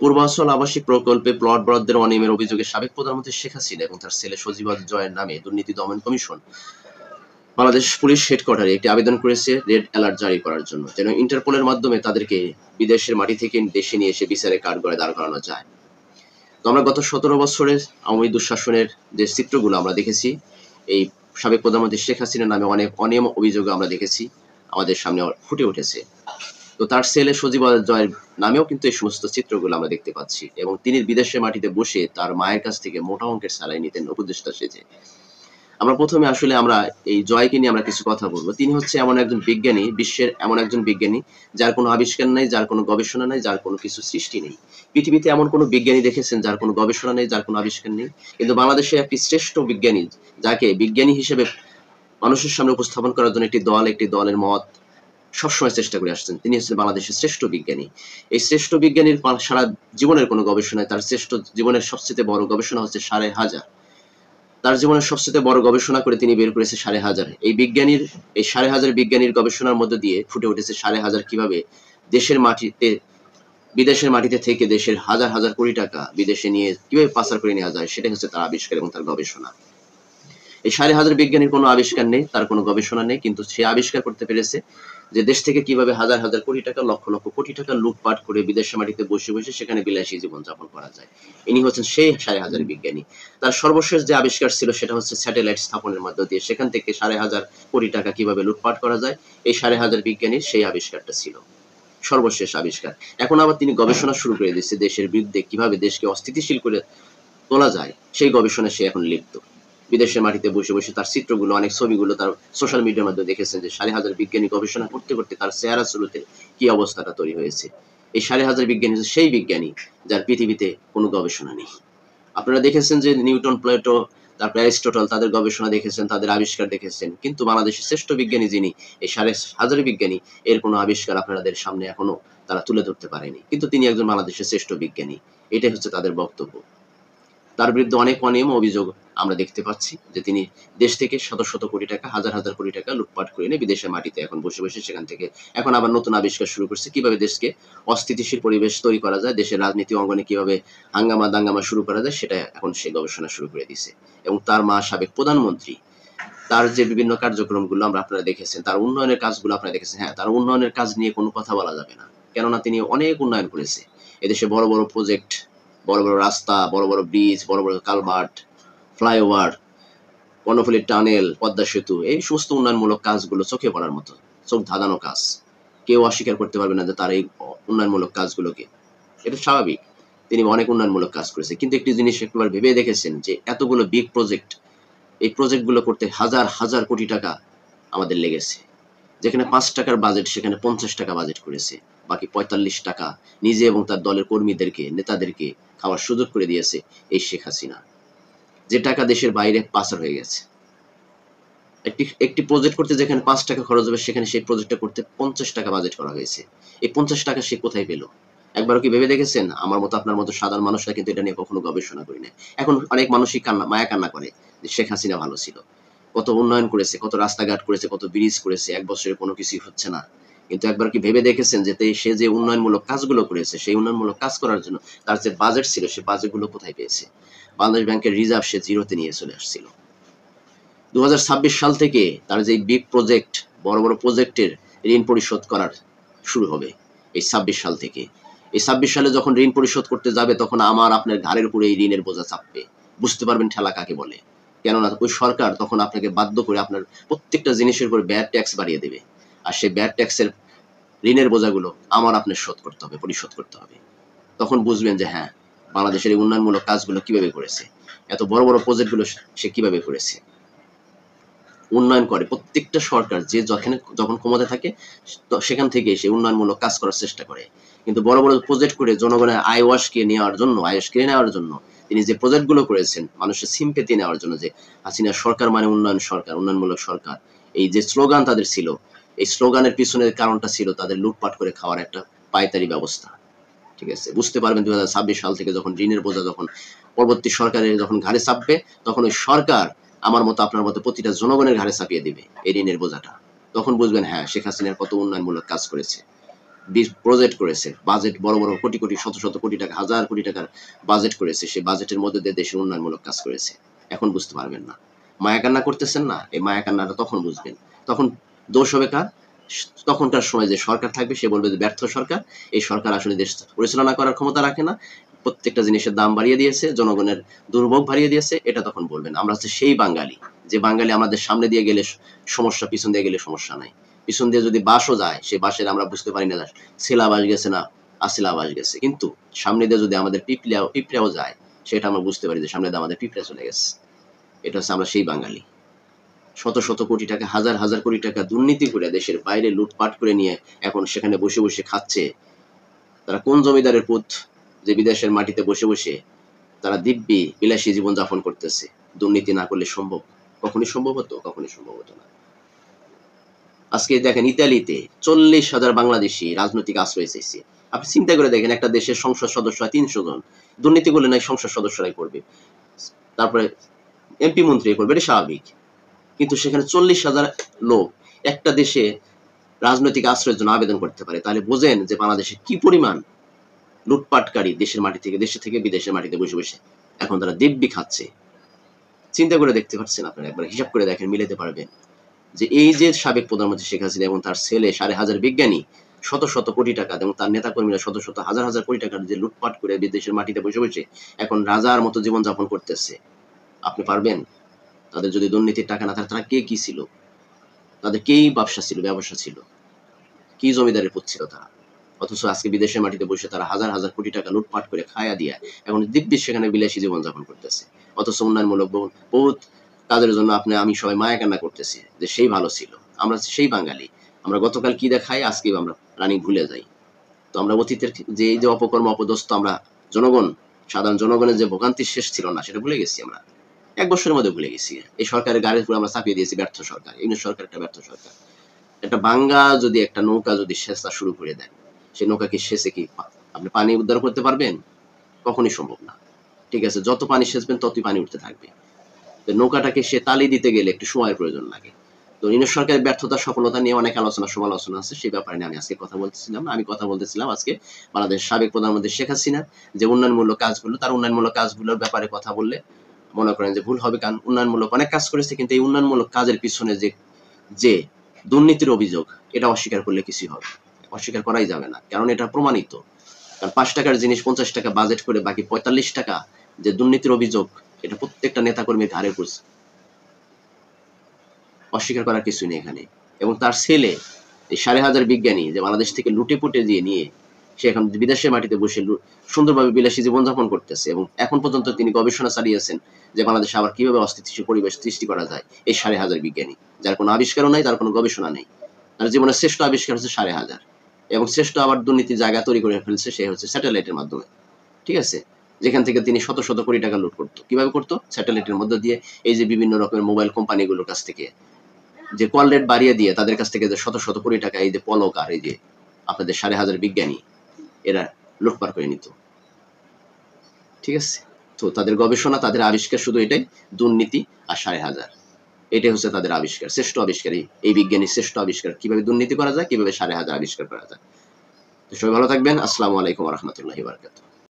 পূর্বাঞ্চল আবাসিক প্রকল্পে প্লট বরাদ্দের অনিয়মের অভিযোগে সাবেক প্রধানমন্ত্রী শেখ হাসিনা এবং তার ছেলে সজীব জয়ের নামে দুর্নীতি দমন কমিশন বাংলাদেশ পুলিশ হেডকোয়ার্টারে একটি আবেদন করেছে রেড অ্যালার্ট জারি করার জন্য, যেন ইন্টারপোলের মাধ্যমে তাদেরকে বিদেশের মাটি থেকে দেশে নিয়ে এসে বিচারের কাঠগড়ায় দাঁড় করানো যায়। তো আমরা গত 17 বছরের আওয়ামী দুঃশাসনের যে চিত্রগুলো আমরা দেখেছি, এই সাবেক প্রধানমন্ত্রী শেখ হাসিনার নামে অনেক অনিয়ম অভিযোগ আমরা দেখেছি আমাদের সামনে ফুটে উঠেছে। তো তার ছেলে সজীব জয়ের নামেও কিন্তু এই সমস্ত চিত্রগুলো আমরা দেখতে পাচ্ছি, এবং তিনি বিদেশের মাটিতে বসে তার মায়ের কাছ থেকে মোটা অঙ্কের স্যালারি নিতেন উপদেষ্টা সেজে। আমরা প্রথমে আসলে আমরা এই জয়কে নিয়ে আমরা কিছু কথা বলবো। তিনি হচ্ছে এমন একজন বিজ্ঞানী, বিশ্বের এমন একজন বিজ্ঞানী যার কোনো আবিষ্কার নাই, যার কোনো গবেষণা নাই, যার কোনো কিছু সৃষ্টি নেই। পৃথিবীতে এমন কোনো বিজ্ঞানী দেখেছেন যার কোনো গবেষণা নেই, যার কোনো আবিষ্কার নেই? কিন্তু বাংলাদেশের একটি শ্রেষ্ঠ বিজ্ঞানী, যাকে বিজ্ঞানী হিসেবে মানুষের সামনে উপস্থাপন করার জন্য একটি দলের মত সবসময় চেষ্টা করে আসছেন, তিনি হচ্ছেন বাংলাদেশের শ্রেষ্ঠ বিজ্ঞানী। এই শ্রেষ্ঠ বিজ্ঞানীর সারা জীবনের কোনো গবেষণায়, তার শ্রেষ্ঠ জীবনের সবচেয়ে বড় গবেষণা হচ্ছে ১৫০০। তার জীবনের সবচেয়ে বড় গবেষণা করে তিনি বের করেছে ১৫০০। এই ১৫০০ বিজ্ঞানীর গবেষণার মধ্য দিয়ে ফুটে উঠেছে ১৫০০ কিভাবে দেশের মাটিতে, বিদেশের মাটিতে থেকে দেশের হাজার হাজার কোটি টাকা বিদেশে নিয়ে কিভাবে পাচার করে নেওয়া যায়, সেটাই হচ্ছে তার আবিষ্কার এবং তার গবেষণা। এই ১৫০০ বিজ্ঞানীর কোনো আবিষ্কার নেই, তার কোনো গবেষণা নেই, কিন্তু সে আবিষ্কার করতে পেরেছে যে দেশ থেকে কিভাবে হাজার হাজার কোটি টাকা, লক্ষ লক্ষ কোটি টাকা লুটপাট করে বিদেশের মাটিতে বসে বসে সেখানে বিলাসী জীবন যাপন করা যায়। ইনি হচ্ছেন সেই ১৫০০ বিজ্ঞানী। তার সর্বশেষ যে আবিষ্কার ছিল সেটা হচ্ছে স্যাটেলাইট স্থাপনের মধ্য দিয়ে সেখান থেকে ১৫০০ কোটি টাকা কিভাবে লুটপাট করা যায়, এই ১৫০০ বিজ্ঞানীর সেই আবিষ্কারটা ছিল সর্বশেষ আবিষ্কার। এখন আবার তিনি গবেষণা শুরু করে দিচ্ছে দেশের বিরুদ্ধে কিভাবে দেশকে অস্থিতিশীল করে তোলা যায়, সেই গবেষণায় সে এখন লিপ্ত। বিদেশের মাটিতে বসে বসে তার চিত্রগুলো, অনেক ছবিগুলো তার সোশ্যাল মিডিয়ার মধ্যে দেখেছেন যে ১৫০০ বিজ্ঞানী গবেষণা করতে করতে তার চেহারা শুরুতে কি অবস্থাটা তৈরি হয়েছে। এই ১৫০০ বিজ্ঞানী হচ্ছে সেই বিজ্ঞানী যার পৃথিবীতে কোনো গবেষণা নেই। আপনারা দেখেছেন যে নিউটন, প্লেটো, তারপর অ্যারিস্টটল, তাদের গবেষণা দেখেছেন, তাদের আবিষ্কার দেখেছেন, কিন্তু বাংলাদেশের শ্রেষ্ঠ বিজ্ঞানী যিনি, এই ১৫০০ বিজ্ঞানী, এর কোনো আবিষ্কার আপনাদের সামনে এখনো তারা তুলে ধরতে পারেনি, কিন্তু তিনি একজন বাংলাদেশের শ্রেষ্ঠ বিজ্ঞানী। এটাই হচ্ছে তাদের বক্তব্য। তার বিরুদ্ধে অনেক অনিয়ম অভিযোগ আমরা দেখতে পাচ্ছি যে তিনি দেশ থেকে শত শত কোটি টাকা, হাজার হাজার কোটি টাকা লুটপাট করে এনে বিদেশের মাটিতে এখন বসে বসে সেখান থেকে এখন আবার নতুন আবিষ্কার শুরু করছে কিভাবে দেশকে অস্থিতিশীল পরিবেশ তৈরি করা যায়, দেশের রাজনীতি অঙ্গনে কিভাবে হাঙ্গামা দাঙ্গামা শুরু করা যায়, সেটা এখন সে গবেষণা শুরু করে দিছে। এবং তার মা সাবেক প্রধানমন্ত্রী, তার যে বিভিন্ন কার্যক্রমগুলো আপনারা দেখেছেন, তার উন্নয়নের কাজগুলো আপনারা দেখেছেন। হ্যাঁ, তার উন্নয়নের কাজ নিয়ে কোনো কথা বলা যাবে না, কেননা তিনি অনেক উন্নয়ন করেছে। এদেশে বড় বড় প্রজেক্ট, বড় বড় রাস্তা, বড় বড় ব্রিজ, বড় বড় culvert, flyover, Karnaphuli tunnel, Padma সেতু, এই সমস্ত উন্নয়নমূলক কাজগুলো চোখে পড়ার মতো, চোখ ধাঁধানো কাজ। কেউ অস্বীকার করতে পারবে না যে তার এই উন্নয়নমূলক কাজগুলোকে, এটা স্বাভাবিক। তিনি অনেক উন্নয়নমূলক কাজ করেছে, কিন্তু একটি জিনিস একবার ভেবে দেখেছেন যে এতগুলো বিগ প্রজেক্ট, এই প্রজেক্টগুলো করতে হাজার হাজার কোটি টাকা আমাদের লেগেছে। যেখানে ৫ টাকার বাজেট সেখানে ৫০ টাকা বাজেট করেছে, বাকি ৪৫ টাকা নিজে এবং তার দলের কর্মীদেরকে, নেতাদেরকে খাওয়ার সুযোগ করে দিয়েছে এই শেখ হাসিনা। যে টাকা দেশের বাইরে পাচার হয়ে গেছে। একটি প্রজেক্ট করতে যেখানে ৫ টাকা খরচ হবে সেখানে সেই প্রজেক্টটা করতে ৫০ টাকা বাজেট করা হয়েছে। এই ৫০ টাকা সে কোথায় পেল? একবারও কি ভেবে দেখেছেন? আমার মতো আপনার মতো সাধারণ মানুষরা কিন্তু এটা নিয়ে কখনো গবেষণা করি না। এখন অনেক মানুষই মায়া কান্না করে যে শেখ হাসিনা ভালো ছিল। কত উন্নয়ন করেছে, কত রাস্তাঘাট করেছে, কত ব্রিজ করেছে, ১ বছরে কোনো কিছুই হচ্ছে না। কিন্তু একবার কি ভেবে দেখেছেন যে সে যে উন্নয়নমূলক কাজগুলো করেছে, সেই উন্নয়নমূলক কাজ করার জন্য তার যে বাজেট ছিল, সে বাজেটগুলো কোথায় পেয়েছে? বাংলাদেশ ব্যাংকের রিজার্ভ সে জিরোতে নিয়ে চলে আসছিল। ২০২৬ সাল থেকে তার যে বিগ প্রজেক্ট, বড় বড় প্রজেক্টের ঋণ পরিশোধ করার শুরু হবে এই ২৬ সাল থেকে। এই ২৬ সালে যখন ঋণ পরিশোধ করতে যাবে তখন আমার আপনার ঘাড়ের উপরে এই ঋণের বোঝা চাপবে। বুঝতে পারবেন ঠেলা কাকে বলে। কেননা ওই সরকার তখন আপনাকে বাধ্য করে আপনার প্রত্যেকটা জিনিসের উপর ব্যাড ট্যাক্স বাড়িয়ে দেবে। আর সেই ব্যাড ট্যাক্সের ঋণের বোঝাগুলো আমার আপনার শোধ করতে হবে, পরিশোধ করতে হবে। তখন বুঝবেন যে হ্যাঁ, বাংলাদেশের এই উন্নয়নমূলক কাজগুলো কিভাবে করেছে, এত বড় বড় প্রজেক্টগুলো সে কিভাবে করেছে। উন্নয়ন করে প্রত্যেকটা সরকার, যে যখন ক্ষমতায় থাকে সেখান থেকে সে উন্নয়নমূলক কাজ করার চেষ্টা করে। কিন্তু বড় বড় প্রজেক্ট করে জনগণের আয়স কেড়ে নেওয়ার জন্য তিনি যে প্রজেক্টগুলো করেছেন, মানুষের সিম্পেথি নেওয়ার জন্য, যে হাসিনা সরকার মানে উন্নয়ন সরকার, উন্নয়নমূলক সরকার, এই যে স্লোগান তাদের ছিল, এই স্লোগানের পিছনের কারণটা ছিল তাদের লুটপাট করে খাওয়ার একটা পায়তারি ব্যবস্থা। ঠিক আছে, বুঝতে পারবেন ২০২৬ সাল থেকে যখন ঋণের বোঝা যখন পরবর্তী সরকারের যখন ঘাড়ে চাপবে, তখন ওই সরকার আমার মতো আপনার মতো প্রতিটা জনগণের ঘাড়ে চাপিয়ে দিবে এই ঋণের বোঝাটা। তখন বুঝবেন হ্যাঁ, শেখ হাসিনার কত উন্নয়নমূলক কাজ করেছে। প্রজেক্ট করেছে, বাজেট বড় বড় কোটি কোটি শত শত কোটি টাকা হাজার কোটি টাকার বাজেট করেছে, সেই বাজেটের মধ্যে দিয়ে দেশের উন্নয়নমূলক কাজ করেছে। এখন বুঝতে পারবেন না, মায়া কান্না করতেছেন না, এই মায়া কান্নাটা তখন বুঝবেন। তখন দোষ হবে কার? তখনকার সময় যে সরকার থাকবে সে বলবে যে ব্যর্থ সরকার, এই সরকার আসলে দেশ পরিচালনা করার ক্ষমতা রাখে না, প্রত্যেকটা জিনিসের দাম বাড়িয়ে দিয়েছে, জনগণের দুর্ভোগ বাড়িয়ে দিয়েছে। এটা তখন বলবেন। আমরা হচ্ছে সেই বাঙালি, যে বাঙালি আমাদের সামনে দিয়ে গেলে সমস্যা, পিছন দিয়ে গেলে সমস্যা নাই। পিছন দিয়ে যদি বাসও যায়, সেই বাসের আমরা বুঝতে পারি না ছেলা বাস গেছে না আসিলা বাস গেছে, কিন্তু সামনে দিয়ে যদি আমাদের পিঁপড়াও যায়, সেটা আমরা বুঝতে পারি যে সামনে দিয়ে আমাদের পিঁপড়া চলে গেছে। এটা হচ্ছে আমরা সেই বাঙালি। শত শত কোটি টাকা, হাজার হাজার কোটি টাকা দুর্নীতি করে দেশের বাইরে লুটপাট করে নিয়ে এখন সেখানে বসে বসে খাচ্ছে। তারা কোন জমিদারের পুত যে বিদেশের মাটিতে বসে বসে তারা দিব্যি বিলাসী জীবন যাপন করতেছে? দুর্নীতি না করলে সম্ভব? কখনই সম্ভব হতো? কখনই সম্ভব হতো না। আজকে দেখেন ইতালিতে 40,000 বাংলাদেশি রাজনৈতিক আশ্রয় চাইছে। আপনি চিন্তা করে দেখেন, একটা দেশের সংসদ সদস্য হয় 300 জন, দুর্নীতি করলে নাই সংসদ সদস্যরাই করবে, তারপরে এমপি মন্ত্রী করবে, এটা স্বাভাবিক। কিন্তু সেখানে 40,000 লোক একটা দেশে রাজনৈতিক আশ্রয়ের জন্য আবেদন করতে পারে, তাহলে বোঝেন যে বাংলাদেশে কি পরিমাণ লুটপাটকারী দেশের মাটি থেকে, দেশে থেকে বিদেশের মাটিতে বসে বসে এখন তারা দিব্যি খাচ্ছে। চিন্তা করে দেখতে পাচ্ছেন আপনারা, একবার হিসাব করে দেখেন, মিলাতে পারবেন যে এই যে সাবেক প্রধানমন্ত্রী শেখ হাসিনা এবং তার ছেলে 5,500 বিজ্ঞানী শত শত কোটি টাকা এবং তার নেতাকর্মীরা শত শত হাজার হাজার কোটি টাকার যে লুটপাট করে বিদেশের মাটিতে বসে বসে এখন রাজার মতো জীবনযাপন করতেছে, আপনি পারবেন? তাদের যদি দুর্নীতির টাকা না থাকে, তারা কে কি ছিল? তাদের কেই ব্যবসা ছিল, কি জমিদারের পুত ছিল তারা? অথচ আজকে বিদেশের মাটিতে বসে তারা হাজার হাজার কোটি টাকা লুটপাট করে খায়া দিয়া এখন দিব্যি সেখানে বিলাসী জীবনযাপন করতেছে। অথচ উন্নয়নমূলক বহুত কাজের জন্য আমি সবাই মায়া কান্না করতেছি যে সেই ভালো ছিল। আমরা সেই বাঙালি, আমরা গতকাল কি দেখাই আজকে আমরা রানী ভুলে যাই। তো আমরা অতীতের যে এই যে অপকর্ম অপদস্থ আমরা জনগণ, সাধারণ জনগণের যে ভোগান্তি শেষ ছিল না, সেটা ভুলে গেছি আমরা। 1 বছরের মধ্যে ভুলে গেছি। এই সরকারের গাড়ির উপর আমরা চাপিয়ে দিয়েছি ব্যর্থ সরকার, এই সরকার একটা ব্যর্থ সরকার। একটা ভাঙ্গা যদি একটা নৌকা যদি সেচা শুরু করে দেন, সেই নৌকাকে সেচে কি আপনি পানি উদ্ধার করতে পারবেন? কখনই সম্ভব না। ঠিক আছে, যত পানি সেচবেন ততই পানি উঠতে থাকবে। তো নৌকাটাকে সে তালি দিতে গেলে একটু সময়ের প্রয়োজন লাগে। তো ইউনিট সরকারের ব্যর্থতা সফলতা নিয়ে অনেক আলোচনা সমালোচনা আছে, সেই ব্যাপারে নিয়ে আমি আজকে কথা বলতেছিলাম। আমি কথা বলতেছিলাম আজকে বাংলাদেশ সাবেক প্রধানমন্ত্রী শেখ হাসিনা যে উন্নয়নমূলক কাজগুলো, তার উন্নয়নমূলক কাজগুলোর ব্যাপারে কথা বললে মনে করেন যে ভুল হবে, কারণ উন্নয়নমূলক অনেক কাজ করেছে, কিন্তু এই উন্নয়নমূলক কাজের পিছনে যে দুর্নীতির অভিযোগ, এটা অস্বীকার করলে কিছুই হবে, অস্বীকার করাই যাবে না, কারণ এটা প্রমাণিত। কারণ 5 টাকার জিনিস 50 টাকা বাজেট করে বাকি 45 টাকা যে দুর্নীতির অভিযোগ, এটা প্রত্যেকটা নেতাকর্মীর ঘাড়ে পড়ছে, অস্বীকার করার কিছুই নেই এখানে। এবং তার ছেলে এই 5,500 বিজ্ঞানী যে বাংলাদেশ থেকে লুটে পুটে দিয়ে নিয়ে সে এখন বিদেশের মাটিতে বসে সুন্দরভাবে বিলাসী জীবনযাপন করতেছে, এবং এখন পর্যন্ত তিনি গবেষণা চালিয়েছেন যে বাংলাদেশে আবার কিভাবে অস্থিতিশীল পরিবেশ সৃষ্টি করা যায়। এই 5,500 বিজ্ঞানী, যার কোনো আবিষ্কারও নাই, তার কোনো গবেষণা নেই, তার জীবনের শ্রেষ্ঠ আবিষ্কার হচ্ছে 5,500, এবং শ্রেষ্ঠ আবার দুর্নীতির জায়গা তৈরি করে ফেলছে সে হচ্ছে স্যাটেলাইটের মাধ্যমে। ঠিক আছে, যেখান থেকে তিনি শত শত কোটি টাকা লুট করতো। কিভাবে করতো? স্যাটেলাইটের মধ্যে দিয়ে। এই যে বিভিন্ন রকমের মোবাইল কোম্পানিগুলোর কাছ থেকে যে কল রেট বাড়িয়ে দিয়ে তাদের কাছ থেকে যে শত শত কোটি টাকা, এই যে পলক আর এই যে আপনাদের 5,500 বিজ্ঞানী, এরা লুটপাট করে নিত। ঠিক আছে, তো তাদের গবেষণা, তাদের আবিষ্কার শুধু এটাই, দুর্নীতি আর 5,500, এটাই হচ্ছে তাদের আবিষ্কার, শ্রেষ্ঠ আবিষ্কার। এই বিজ্ঞানীর শ্রেষ্ঠ আবিষ্কার, কিভাবে দুর্নীতি করা যায়, কিভাবে 5,500 আবিষ্কার করা যায়। তো সবাই ভালো থাকবেন। আসসালামু আলাইকুম ওয়া রাহমাতুল্লাহি ওয়া বারাকাতুহু।